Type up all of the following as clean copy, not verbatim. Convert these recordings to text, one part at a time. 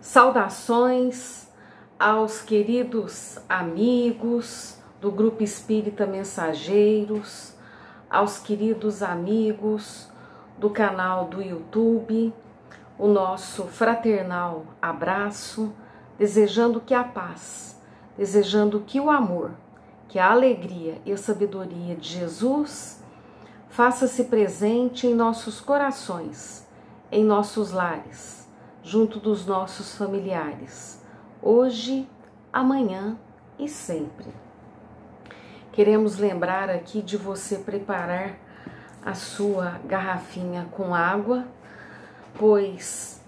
Saudações aos queridos amigos do Grupo Espírita Mensageiros, aos queridos amigos do canal do YouTube, o nosso fraternal abraço, desejando que a paz, desejando que o amor, que a alegria e a sabedoria de Jesus faça-se presente em nossos corações, em nossos lares, junto dos nossos familiares, hoje, amanhã e sempre. Queremos lembrar aqui de você preparar a sua garrafinha com água, pois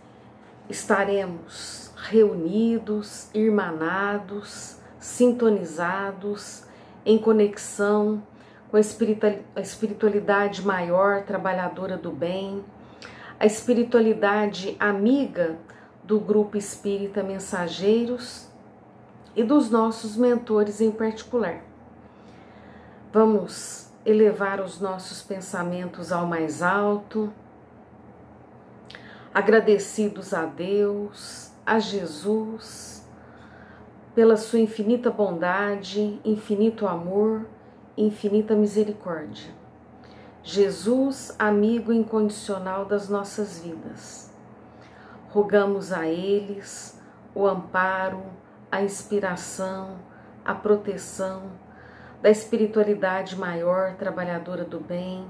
estaremos reunidos, irmanados, sintonizados, em conexão com a espiritualidade maior, trabalhadora do bem, a espiritualidade amiga do Grupo Espírita Mensageiros e dos nossos mentores em particular. Vamos elevar os nossos pensamentos ao mais alto, agradecidos a Deus, a Jesus, pela sua infinita bondade, infinito amor, infinita misericórdia. Jesus, amigo incondicional das nossas vidas. Rogamos a eles o amparo, a inspiração, a proteção da espiritualidade maior, trabalhadora do bem,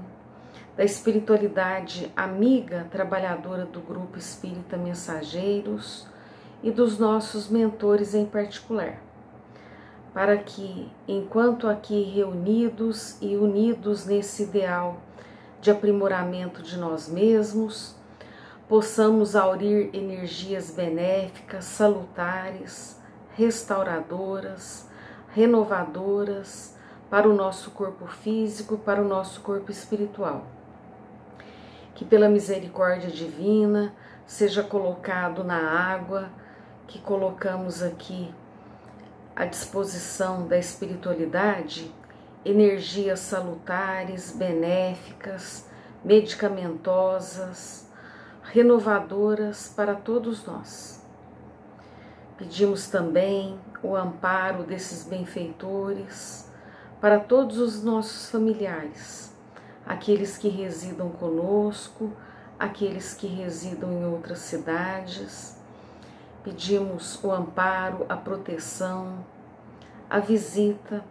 da espiritualidade amiga, trabalhadora do Grupo Espírita Mensageiros e dos nossos mentores em particular, para que, enquanto aqui reunidos e unidos nesse ideal de aprimoramento de nós mesmos, possamos aurir energias benéficas, salutares, restauradoras, renovadoras para o nosso corpo físico, para o nosso corpo espiritual. Que pela misericórdia divina seja colocado na água que colocamos aqui à disposição da espiritualidade, energias salutares, benéficas, medicamentosas, renovadoras para todos nós. Pedimos também o amparo desses benfeitores para todos os nossos familiares, aqueles que residam conosco, aqueles que residam em outras cidades. Pedimos o amparo, a proteção, a visita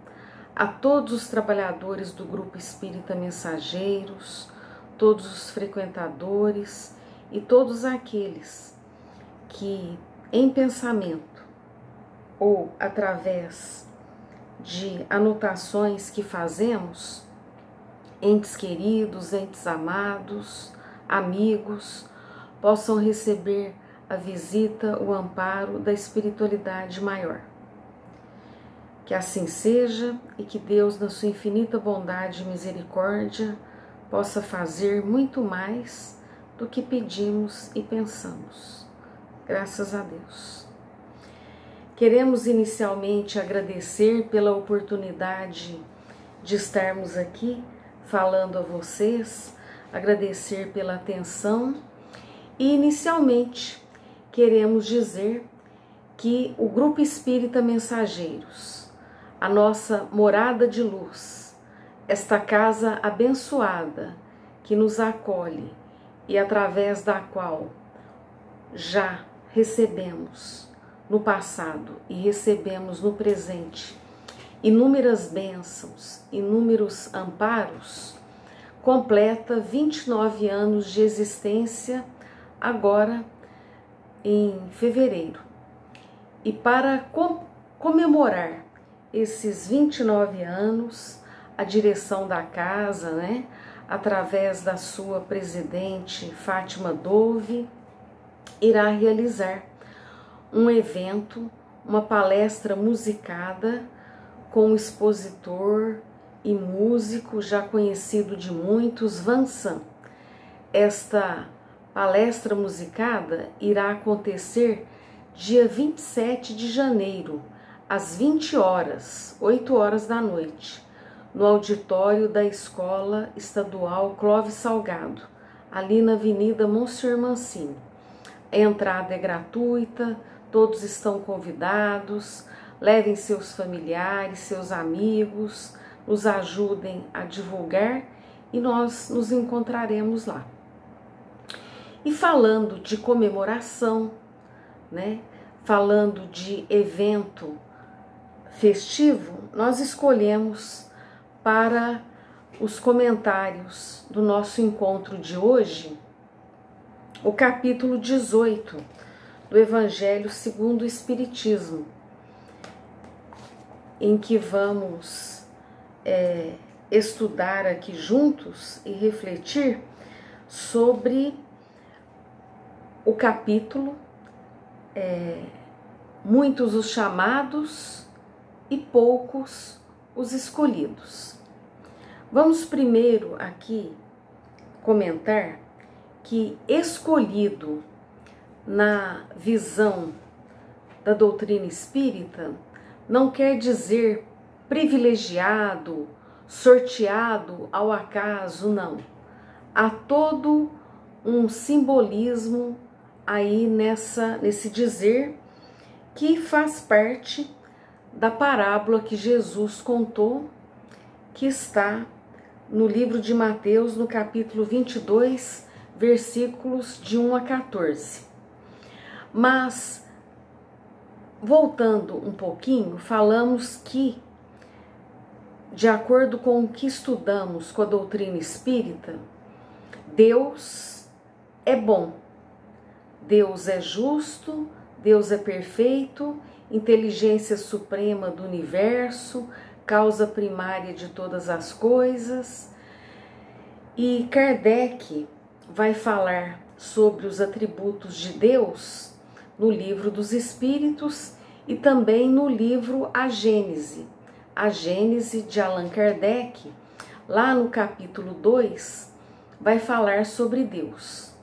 a todos os trabalhadores do Grupo Espírita Mensageiros, todos os frequentadores e todos aqueles que, em pensamento ou através de anotações que fazemos, entes queridos, entes amados, amigos, possam receber a visita, o amparo da espiritualidade maior. Que assim seja e que Deus, na sua infinita bondade e misericórdia, possa fazer muito mais do que pedimos e pensamos. Graças a Deus. Queremos inicialmente agradecer pela oportunidade de estarmos aqui falando a vocês, agradecer pela atenção e inicialmente queremos dizer que o Grupo Espírita Mensageiros, a nossa morada de luz, esta casa abençoada que nos acolhe e através da qual já recebemos no passado e recebemos no presente inúmeras bênçãos, inúmeros amparos, completa 29 anos de existência agora em fevereiro. E para comemorar esses 29 anos, a direção da casa, através da sua presidente Fátima Dove, irá realizar um evento, uma palestra musicada com o expositor e músico já conhecido de muitos, Vansan. Esta palestra musicada irá acontecer dia 27 de janeiro, às 20 horas, 8 horas da noite, no auditório da Escola Estadual Clóvis Salgado, ali na Avenida Monsenhor Mancini. A entrada é gratuita, todos estão convidados. Levem seus familiares, seus amigos, nos ajudem a divulgar e nós nos encontraremos lá. E falando de comemoração, né? Falando de evento festivo, nós escolhemos para os comentários do nosso encontro de hoje o capítulo 18 do Evangelho segundo o Espiritismo, em que vamos estudar aqui juntos e refletir sobre o capítulo muitos os chamados e poucos os escolhidos. Vamos primeiro aqui comentar que escolhido na visão da doutrina espírita não quer dizer privilegiado, sorteado ao acaso, não. Há todo um simbolismo aí nesse dizer que faz parte da parábola que Jesus contou, que está no livro de Mateus, no capítulo 22, versículos de 1 a 14. Mas, voltando um pouquinho, falamos que, de acordo com o que estudamos com a doutrina espírita, Deus é bom, Deus é justo, Deus é perfeito, inteligência suprema do universo, causa primária de todas as coisas. E Kardec vai falar sobre os atributos de Deus no livro dos Espíritos e também no livro A Gênese de Allan Kardec, lá no capítulo 2, vai falar sobre Deus.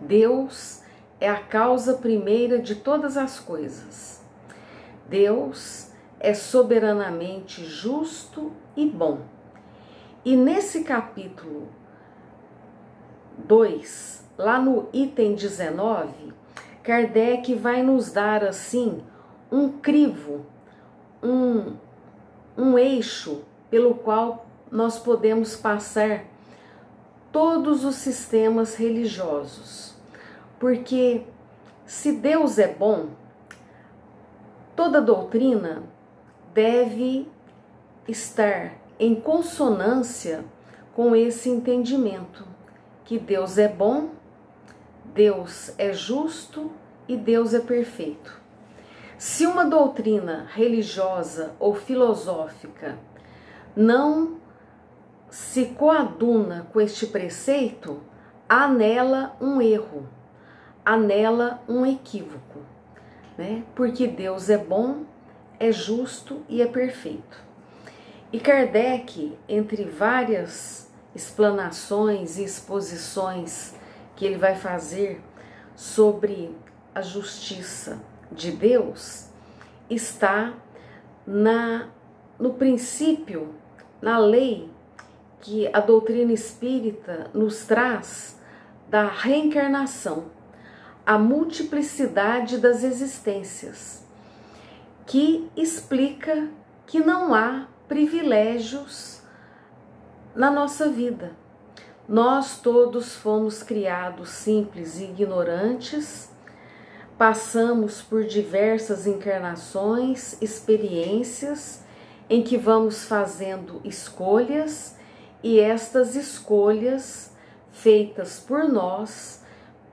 Deus é a causa primeira de todas as coisas. Deus é soberanamente justo e bom. E nesse capítulo 2, lá no item 19, Kardec vai nos dar assim um crivo, um eixo pelo qual nós podemos passar todos os sistemas religiosos. Porque se Deus é bom, toda doutrina deve estar em consonância com esse entendimento, que Deus é bom, Deus é justo e Deus é perfeito. Se uma doutrina religiosa ou filosófica não se coaduna com este preceito, há nela um erro, há nela um equívoco, né? Porque Deus é bom, é justo e é perfeito. E Kardec, entre várias explanações e exposições que ele vai fazer sobre a justiça de Deus, está no princípio, na lei que a doutrina espírita nos traz da reencarnação, a multiplicidade das existências, que explica que não há privilégios na nossa vida. Nós todos fomos criados simples e ignorantes, passamos por diversas encarnações, experiências em que vamos fazendo escolhas, e estas escolhas feitas por nós,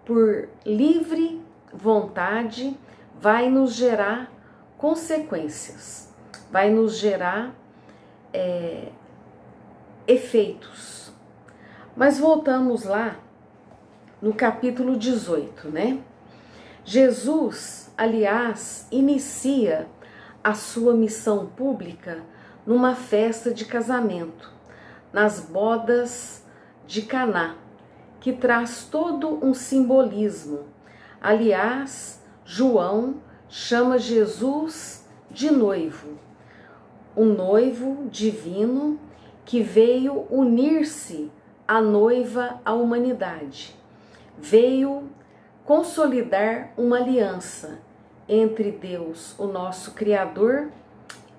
por livre vontade, vai nos gerar consequências, vai nos gerar efeitos. Mas voltamos lá no capítulo 18, né? Jesus, aliás, inicia a sua missão pública numa festa de casamento, nas bodas de Caná, que traz todo um simbolismo. Aliás, João chama Jesus de noivo, um noivo divino que veio unir-se à noiva à humanidade, veio consolidar uma aliança entre Deus, o nosso Criador,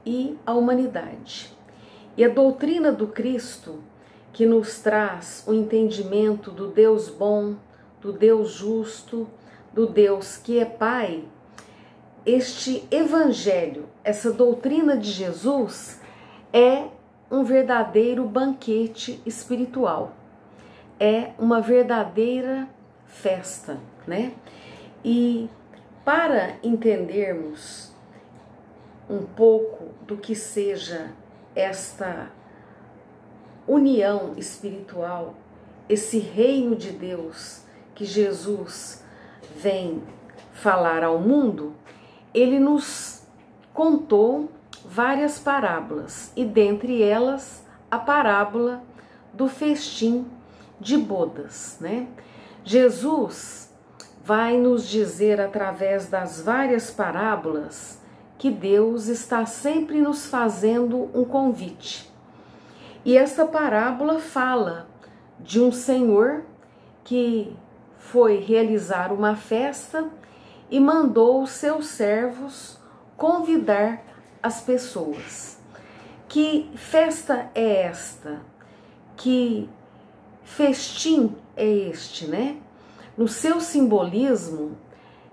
e a humanidade. E a doutrina do Cristo, que nos traz o entendimento do Deus bom, do Deus justo, do Deus que é Pai, este Evangelho, essa doutrina de Jesus, é um verdadeiro banquete espiritual, é uma verdadeira festa, né? E para entendermos um pouco do que seja esta união espiritual, esse reino de Deus que Jesus vem falar ao mundo, ele nos contou várias parábolas, e dentre elas a parábola do festim de bodas, né? Jesus vai nos dizer através das várias parábolas que Deus está sempre nos fazendo um convite. E esta parábola fala de um senhor que foi realizar uma festa e mandou os seus servos convidar as pessoas. Que festa é esta? Que festim é este, né? No seu simbolismo,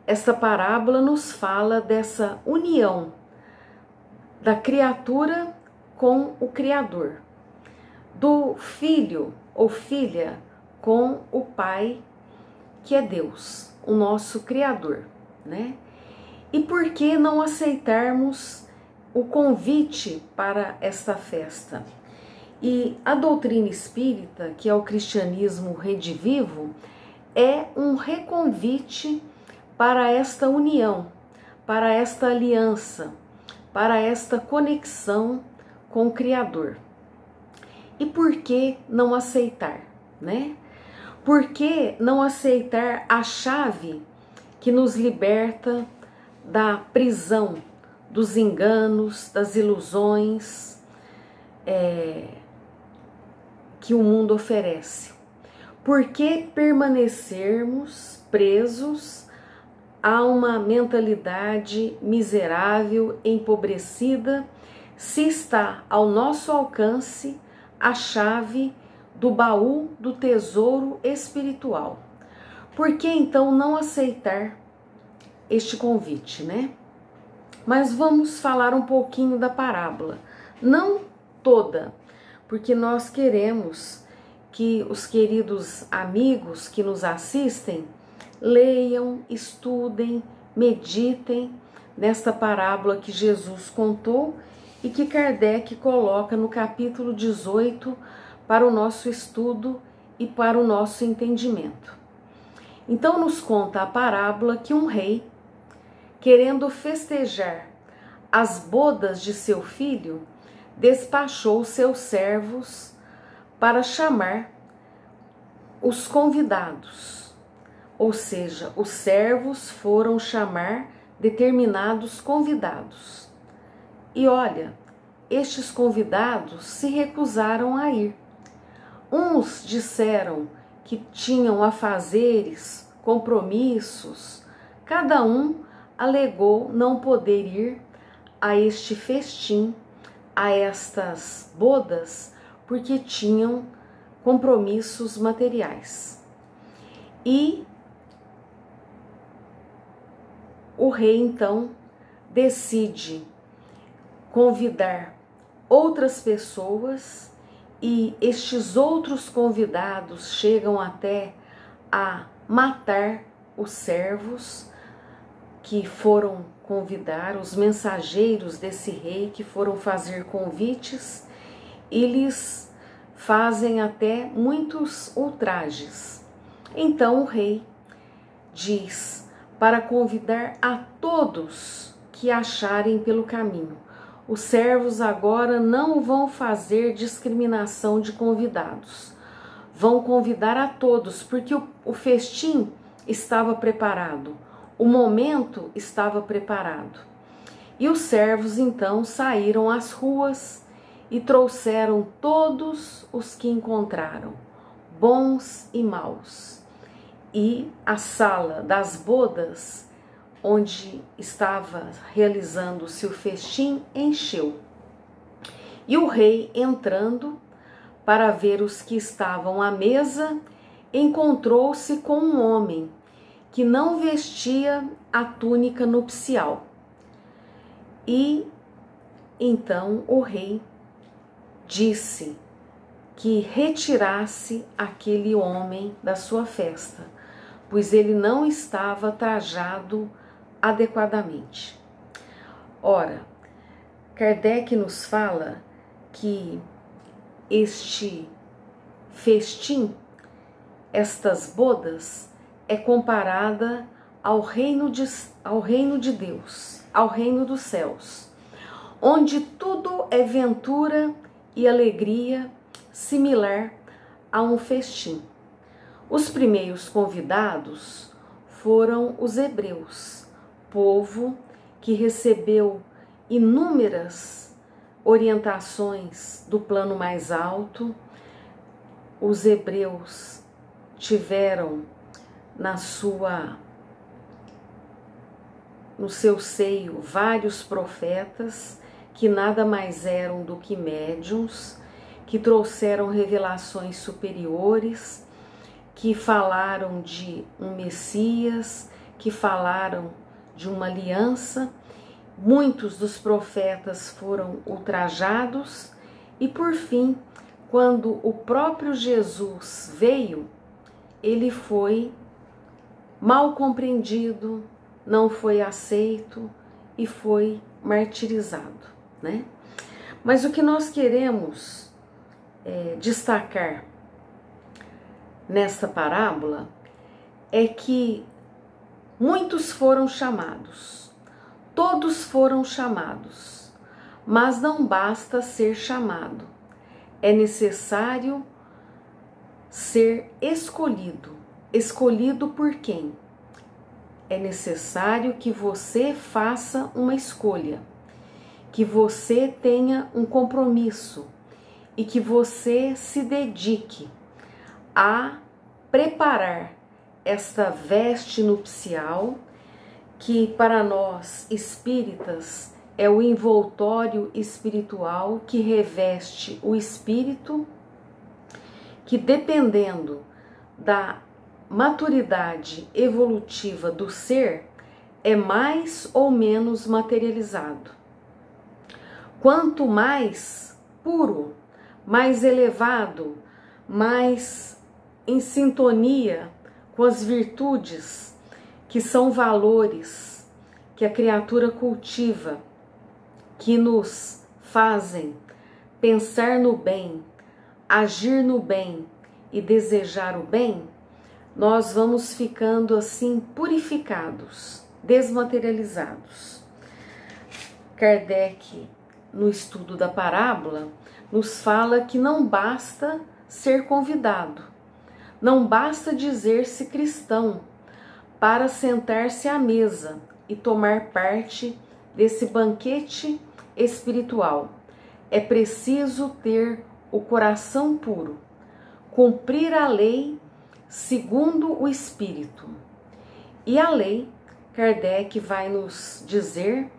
esta parábola nos fala dessa união da criatura com o Criador, do filho ou filha com o Pai, que é Deus, o nosso Criador, né? E por que não aceitarmos o convite para esta festa? E a doutrina espírita, que é o cristianismo redivivo, é um reconvite para esta união, para esta aliança, para esta conexão com o Criador. E por que não aceitar, né? Por que não aceitar a chave que nos liberta da prisão, dos enganos, das ilusões que o mundo oferece? Por que permanecermos presos a uma mentalidade miserável, empobrecida, se está ao nosso alcance a chave do baú do tesouro espiritual? Por que então não aceitar este convite, né? Mas vamos falar um pouquinho da parábola, não toda, porque nós queremos que os queridos amigos que nos assistem leiam, estudem, meditem nesta parábola que Jesus contou e que Kardec coloca no capítulo 18 para o nosso estudo e para o nosso entendimento. Então nos conta a parábola que um rei, querendo festejar as bodas de seu filho, despachou seus servos para chamar os convidados. Ou seja, os servos foram chamar determinados convidados. E olha, estes convidados se recusaram a ir. Uns disseram que tinham afazeres, compromissos, cada um alegou não poder ir a este festim, a estas bodas, porque tinham compromissos materiais. E o rei então decide convidar outras pessoas, e estes outros convidados chegam até a matar os servos que foram convidar, os mensageiros desse rei que foram fazer convites, e lhes fazem até muitos ultrajes. Então o rei diz para convidar a todos que acharem pelo caminho. Os servos agora não vão fazer discriminação de convidados, vão convidar a todos, porque o festim estava preparado, o momento estava preparado. E os servos então saíram às ruas e trouxeram todos os que encontraram, bons e maus. e a sala das bodas, onde estava realizando-se o festim, encheu. E o rei, entrando para ver os que estavam à mesa, encontrou-se com um homem que não vestia a túnica nupcial. E então o rei disse que retirasse aquele homem da sua festa, pois ele não estava trajado adequadamente. Ora, Kardec nos fala que este festim, estas bodas, é comparada ao reino de Deus, ao reino dos céus, onde tudo é ventura e alegria, similar a um festim. Os primeiros convidados foram os hebreus, povo que recebeu inúmeras orientações do plano mais alto. Os hebreus tiveram no seu seio vários profetas que nada mais eram do que médiuns, que trouxeram revelações superiores, que falaram de um Messias, que falaram de uma aliança. Muitos dos profetas foram ultrajados e, por fim, quando o próprio Jesus veio, ele foi mal compreendido, não foi aceito e foi martirizado, né? Mas o que nós queremos destacar nesta parábola é que muitos foram chamados, todos foram chamados, mas não basta ser chamado, é necessário ser escolhido. Escolhido por quem? É necessário que você faça uma escolha, que você tenha um compromisso e que você se dedique a preparar esta veste nupcial, que para nós espíritas é o envoltório espiritual que reveste o espírito, que dependendo da maturidade evolutiva do ser, é mais ou menos materializado. Quanto mais puro, mais elevado, mais em sintonia com as virtudes, que são valores que a criatura cultiva, que nos fazem pensar no bem, agir no bem e desejar o bem, nós vamos ficando assim purificados, desmaterializados. Kardec, no estudo da parábola, nos fala que não basta ser convidado, não basta dizer-se cristão para sentar-se à mesa e tomar parte desse banquete espiritual. É preciso ter o coração puro, cumprir a lei segundo o Espírito. E a lei, Kardec vai nos dizer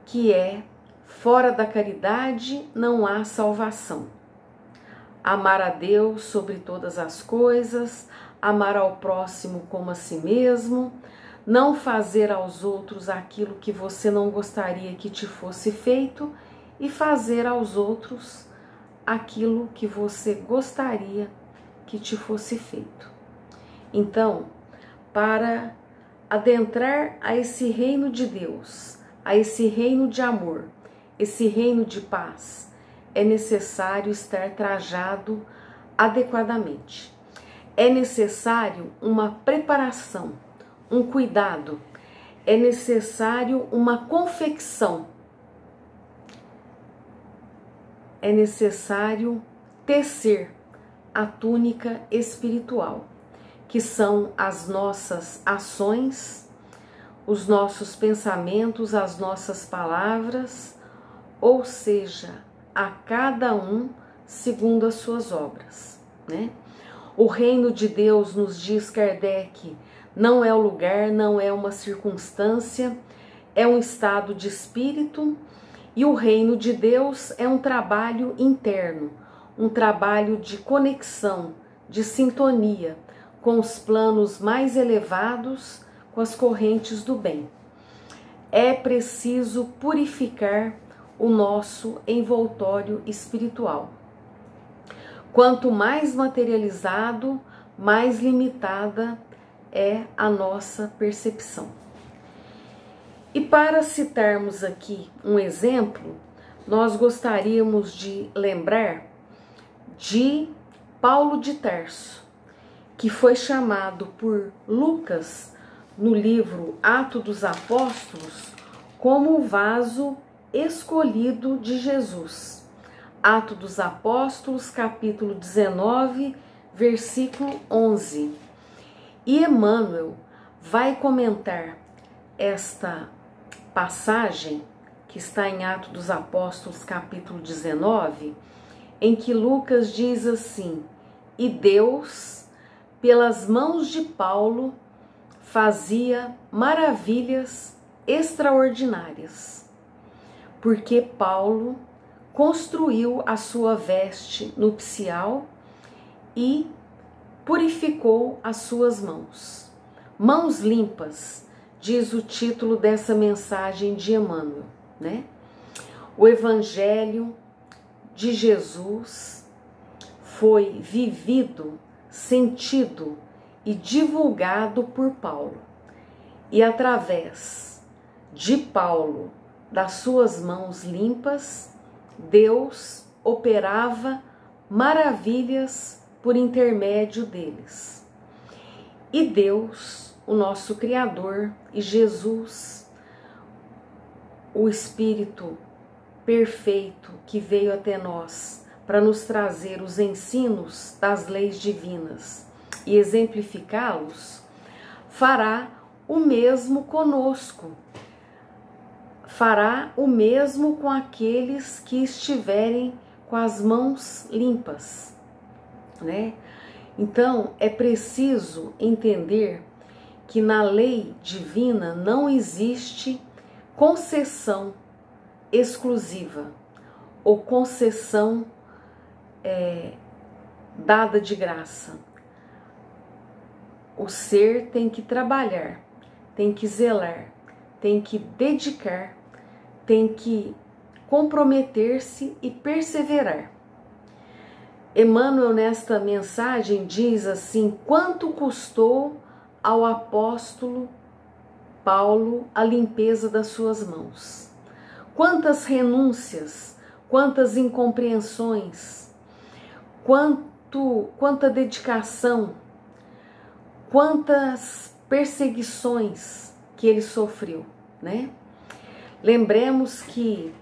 que é: fora da caridade não há salvação. Amar a Deus sobre todas as coisas, amar ao próximo como a si mesmo, não fazer aos outros aquilo que você não gostaria que te fosse feito e fazer aos outros aquilo que você gostaria que te fosse feito. Então, para adentrar a esse reino de Deus, a esse reino de amor, esse reino de paz, é necessário estar trajado adequadamente. É necessário uma preparação, um cuidado, é necessário uma confecção, é necessário tecer a túnica espiritual, que são as nossas ações, os nossos pensamentos, as nossas palavras, ou seja, a cada um segundo as suas obras, né? O reino de Deus, nos diz Kardec, não é o lugar, não é uma circunstância, é um estado de espírito, e o reino de Deus é um trabalho interno, um trabalho de conexão, de sintonia com os planos mais elevados, com as correntes do bem. É preciso purificar o nosso envoltório espiritual. Quanto mais materializado, mais limitada é a nossa percepção. E para citarmos aqui um exemplo, nós gostaríamos de lembrar de Paulo de Tarso, que foi chamado por Lucas, no livro Atos dos Apóstolos, como o vaso escolhido de Jesus. Atos dos Apóstolos, capítulo 19, versículo 11. E Emmanuel vai comentar esta passagem, que está em Atos dos Apóstolos, capítulo 19, em que Lucas diz assim: e Deus, pelas mãos de Paulo, fazia maravilhas extraordinárias, porque Paulo construiu a sua veste nupcial e purificou as suas mãos. Mãos limpas, diz o título dessa mensagem de Emmanuel, né? O Evangelho de Jesus foi vivido, sentido e divulgado por Paulo. E através de Paulo, das suas mãos limpas, Deus operava maravilhas por intermédio deles. E Deus, o nosso Criador, e Jesus, o Espírito perfeito que veio até nós para nos trazer os ensinos das leis divinas e exemplificá-los, fará o mesmo conosco. Fará o mesmo com aqueles que estiverem com as mãos limpas, né? Então, é preciso entender que na lei divina não existe concessão exclusiva ou concessão dada de graça. O ser tem que trabalhar, tem que zelar, tem que dedicar, tem que comprometer-se e perseverar. Emmanuel, nesta mensagem, diz assim: quanto custou ao apóstolo Paulo a limpeza das suas mãos? Quantas renúncias, quantas incompreensões, quanta dedicação, quantas perseguições que ele sofreu, né? Lembremos que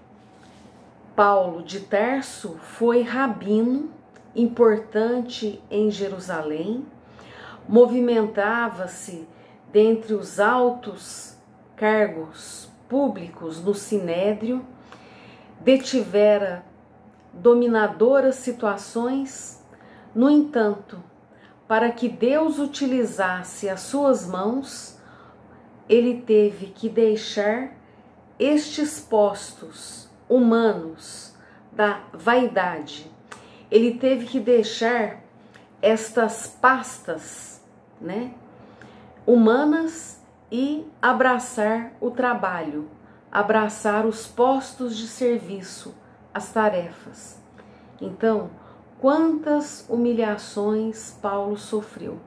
Paulo de Tarso foi rabino importante em Jerusalém, movimentava-se dentre os altos cargos públicos no Sinédrio, detivera dominadoras situações. No entanto, para que Deus utilizasse as suas mãos, ele teve que deixar estes postos humanos da vaidade. Ele teve que deixar estas pastas, né, humanas e abraçar o trabalho, abraçar os postos de serviço, as tarefas. Então, quantas humilhações Paulo sofreu,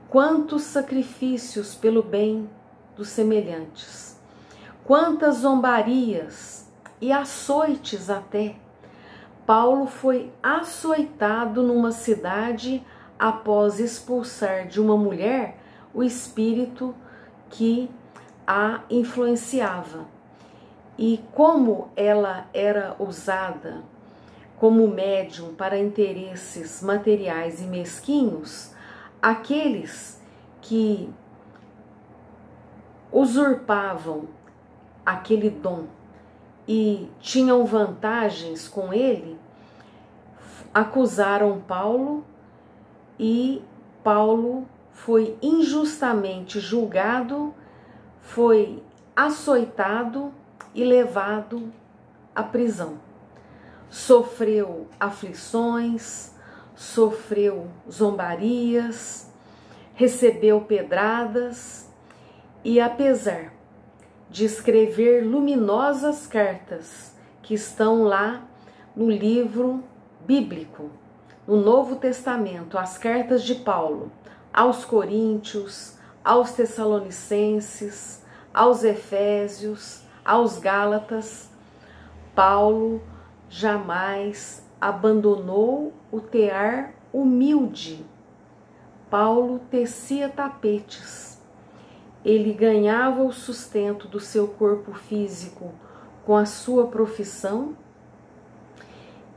quantos sacrifícios pelo bem dos semelhantes, quantas zombarias e açoites até. Paulo foi açoitado numa cidade após expulsar de uma mulher o espírito que a influenciava. E como ela era usada como médium para interesses materiais e mesquinhos, aqueles que usurpavam aquele dom e tinham vantagens com ele, acusaram Paulo e Paulo foi injustamente julgado, foi açoitado e levado à prisão. Sofreu aflições, sofreu zombarias, recebeu pedradas e, apesar de escrever luminosas cartas que estão lá no livro bíblico, no Novo Testamento, as cartas de Paulo aos Coríntios, aos Tessalonicenses, aos Efésios, aos Gálatas, Paulo jamais abandonou o tear humilde. Paulo tecia tapetes. Ele ganhava o sustento do seu corpo físico com a sua profissão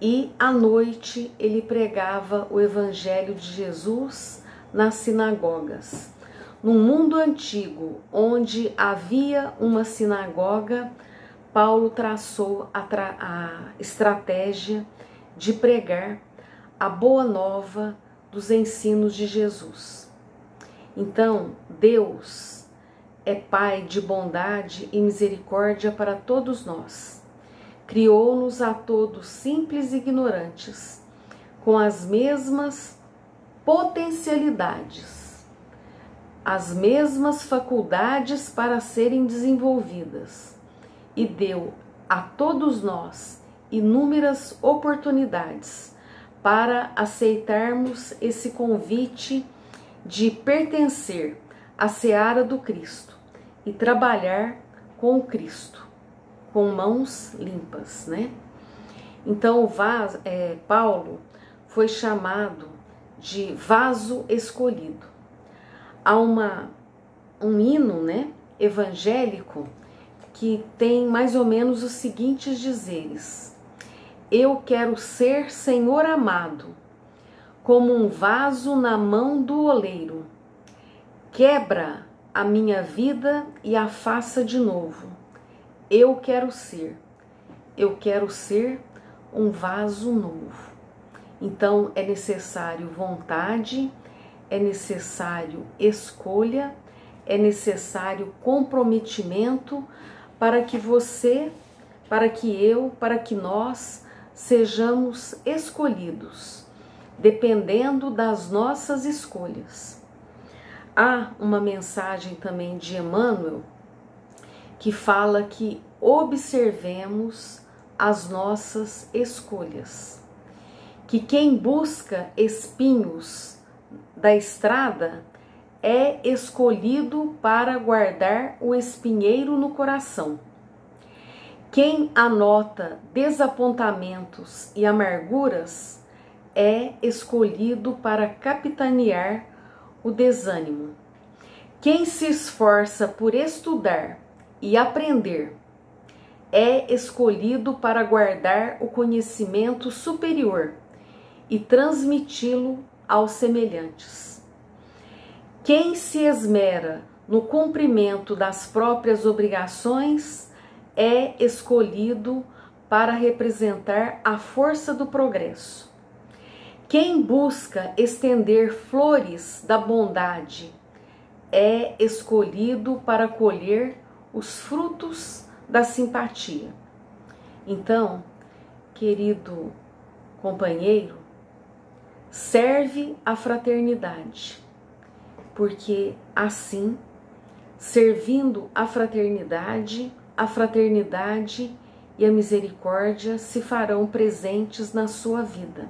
e à noite ele pregava o Evangelho de Jesus nas sinagogas. No mundo antigo, onde havia uma sinagoga, Paulo traçou a estratégia de pregar a boa nova dos ensinos de Jesus. Então, Deus é Pai de bondade e misericórdia para todos nós. Criou-nos a todos simples e ignorantes, com as mesmas potencialidades, as mesmas faculdades para serem desenvolvidas, e deu a todos nós inúmeras oportunidades para aceitarmos esse convite de pertencer à seara do Cristo e trabalhar com o Cristo, com mãos limpas, né? Então, Paulo foi chamado de vaso escolhido. Há um hino, né, evangélico que tem mais ou menos os seguintes dizeres: eu quero ser, Senhor amado, como um vaso na mão do oleiro. Quebra a minha vida e a faça de novo. Eu quero ser um vaso novo. Então é necessário vontade, é necessário escolha, é necessário comprometimento para que você, para que eu, para que nós sejamos escolhidos, dependendo das nossas escolhas. Há uma mensagem também de Emmanuel que fala que observemos as nossas escolhas, que quem busca espinhos da estrada é escolhido para guardar o espinheiro no coração. Quem anota desapontamentos e amarguras é escolhido para capitanear o desânimo. Quem se esforça por estudar e aprender é escolhido para guardar o conhecimento superior e transmiti-lo aos semelhantes. Quem se esmera no cumprimento das próprias obrigações é escolhido para representar a força do progresso. Quem busca estender flores da bondade é escolhido para colher os frutos da simpatia. Então, querido companheiro, serve a fraternidade, porque assim, servindo a fraternidade e a misericórdia se farão presentes na sua vida.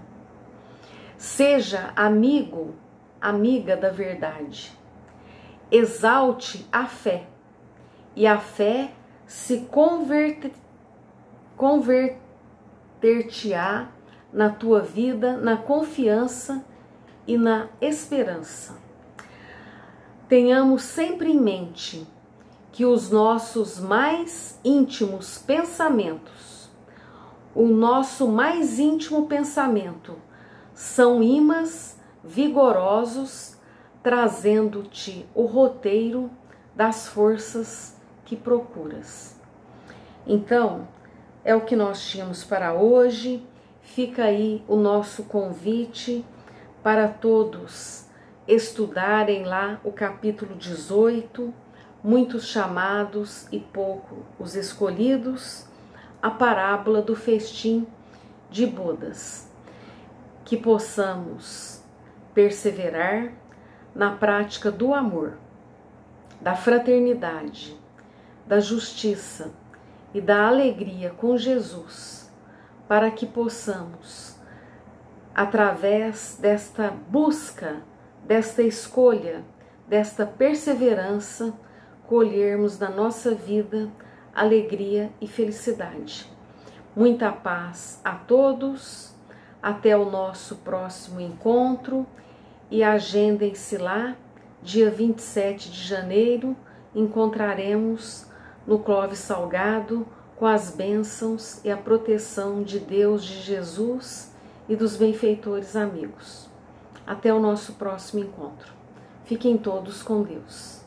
Seja amigo, amiga da verdade. Exalte a fé, e a fé se converter-te-á na tua vida, na confiança e na esperança. Tenhamos sempre em mente que os nossos mais íntimos pensamentos, o nosso mais íntimo pensamento, são imãs vigorosos, trazendo-te o roteiro das forças que procuras. Então, é o que nós tínhamos para hoje. Fica aí o nosso convite para todos estudarem lá o capítulo 18, muitos chamados e pouco os escolhidos, a parábola do festim de bodas. Que possamos perseverar na prática do amor, da fraternidade, da justiça e da alegria com Jesus, para que possamos, através desta busca, desta escolha, desta perseverança, colhermos na nossa vida alegria e felicidade. Muita paz a todos, até o nosso próximo encontro e agendem-se lá, dia 27 de janeiro, encontraremos no Clóvis Salgado com as bênçãos e a proteção de Deus, de Jesus e dos benfeitores amigos. Até o nosso próximo encontro. Fiquem todos com Deus.